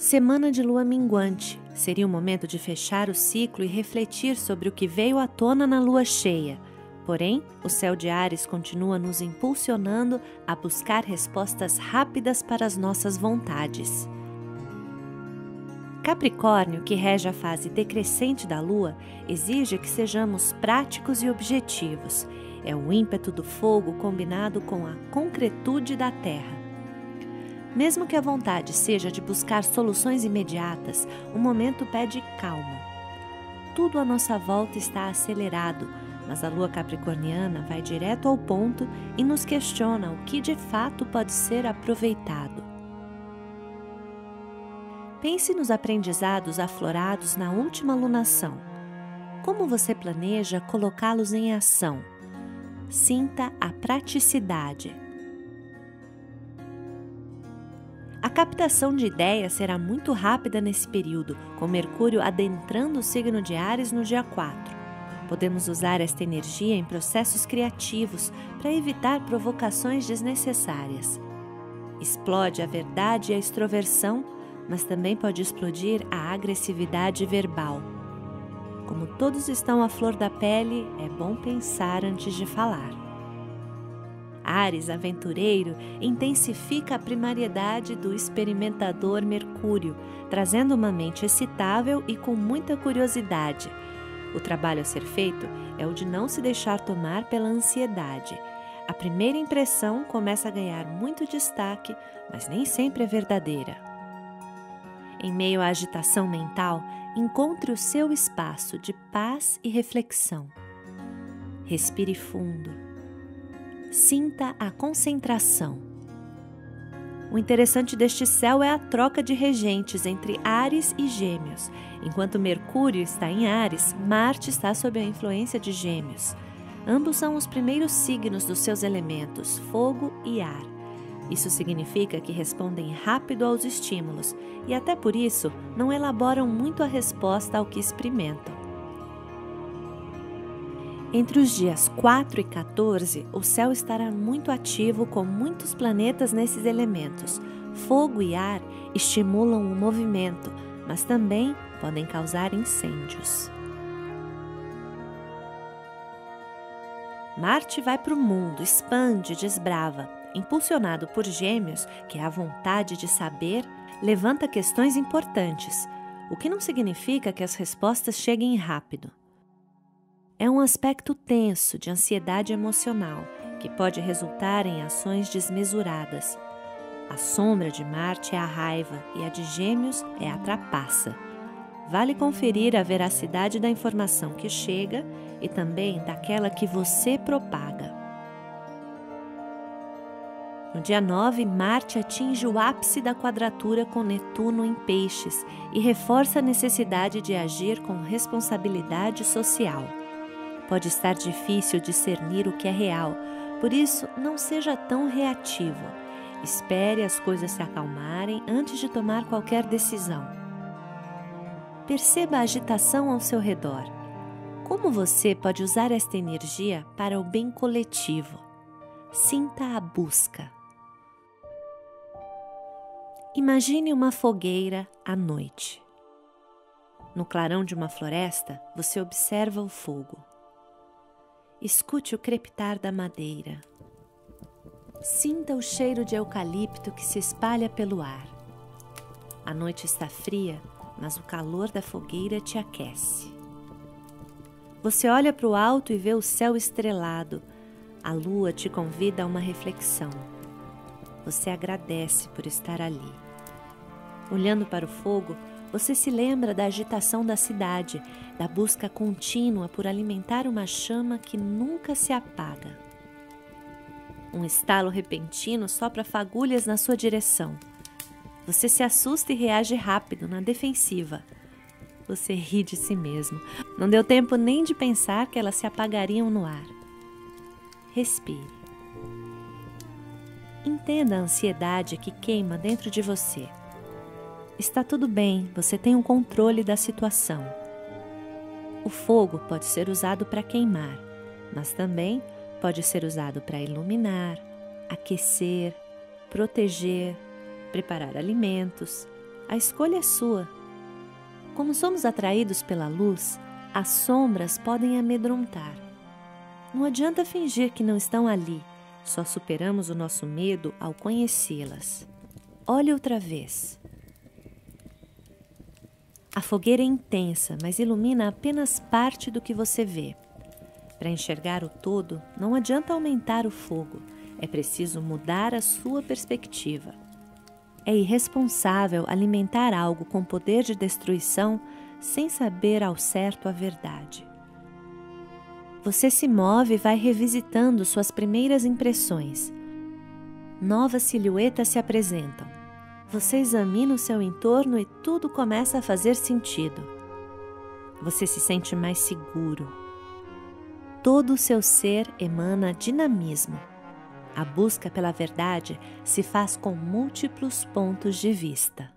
Semana de lua minguante seria o momento de fechar o ciclo e refletir sobre o que veio à tona na lua cheia. Porém, o céu de Áries continua nos impulsionando a buscar respostas rápidas para as nossas vontades. Capricórnio, que rege a fase decrescente da lua, exige que sejamos práticos e objetivos. É o ímpeto do fogo combinado com a concretude da terra. Mesmo que a vontade seja de buscar soluções imediatas, o momento pede calma. Tudo à nossa volta está acelerado, mas a lua capricorniana vai direto ao ponto e nos questiona o que de fato pode ser aproveitado. Pense nos aprendizados aflorados na última lunação. Como você planeja colocá-los em ação? Sinta a praticidade. A captação de ideias será muito rápida nesse período, com Mercúrio adentrando o signo de Áries no dia 4. Podemos usar esta energia em processos criativos para evitar provocações desnecessárias. Explode a verdade e a extroversão, mas também pode explodir a agressividade verbal. Como todos estão à flor da pele, é bom pensar antes de falar. Áries, aventureiro, intensifica a primariedade do experimentador Mercúrio, trazendo uma mente excitável e com muita curiosidade. O trabalho a ser feito é o de não se deixar tomar pela ansiedade. A primeira impressão começa a ganhar muito destaque, mas nem sempre é verdadeira. Em meio à agitação mental, encontre o seu espaço de paz e reflexão. Respire fundo. Sinta a concentração. O interessante deste céu é a troca de regentes entre Áries e Gêmeos. Enquanto Mercúrio está em Áries, Marte está sob a influência de Gêmeos. Ambos são os primeiros signos dos seus elementos, fogo e ar. Isso significa que respondem rápido aos estímulos e até por isso não elaboram muito a resposta ao que experimentam. Entre os dias 4 e 14, o céu estará muito ativo com muitos planetas nesses elementos. Fogo e ar estimulam o movimento, mas também podem causar incêndios. Marte vai para o mundo, expande, desbrava. Impulsionado por Gêmeos, que é a vontade de saber, levanta questões importantes, o que não significa que as respostas cheguem rápido. É um aspecto tenso de ansiedade emocional, que pode resultar em ações desmesuradas. A sombra de Marte é a raiva e a de Gêmeos é a trapaça. Vale conferir a veracidade da informação que chega e também daquela que você propaga. No dia 9, Marte atinge o ápice da quadratura com Netuno em Peixes e reforça a necessidade de agir com responsabilidade social. Pode estar difícil discernir o que é real, por isso não seja tão reativo. Espere as coisas se acalmarem antes de tomar qualquer decisão. Perceba a agitação ao seu redor. Como você pode usar esta energia para o bem coletivo? Sinta a busca. Imagine uma fogueira à noite. No clarão de uma floresta, você observa o fogo. Escute o crepitar da madeira. Sinta o cheiro de eucalipto que se espalha pelo ar. A noite está fria, mas o calor da fogueira te aquece. Você olha para o alto e vê o céu estrelado. A lua te convida a uma reflexão. Você agradece por estar ali. Olhando para o fogo, você se lembra da agitação da cidade, da busca contínua por alimentar uma chama que nunca se apaga. Um estalo repentino sopra fagulhas na sua direção. Você se assusta e reage rápido, na defensiva. Você ri de si mesmo. Não deu tempo nem de pensar que elas se apagariam no ar. Respire. Entenda a ansiedade que queima dentro de você. Está tudo bem, você tem o controle da situação. O fogo pode ser usado para queimar, mas também pode ser usado para iluminar, aquecer, proteger, preparar alimentos, A escolha é sua. Como somos atraídos pela luz, as sombras podem amedrontar. Não adianta fingir que não estão ali, só superamos o nosso medo ao conhecê-las. Olhe outra vez. A fogueira é intensa, mas ilumina apenas parte do que você vê. Para enxergar o todo, não adianta aumentar o fogo, é preciso mudar a sua perspectiva. É irresponsável alimentar algo com poder de destruição sem saber ao certo a verdade. Você se move e vai revisitando suas primeiras impressões. Novas silhuetas se apresentam. Você examina o seu entorno e tudo começa a fazer sentido. Você se sente mais seguro. Todo o seu ser emana dinamismo. A busca pela verdade se faz com múltiplos pontos de vista.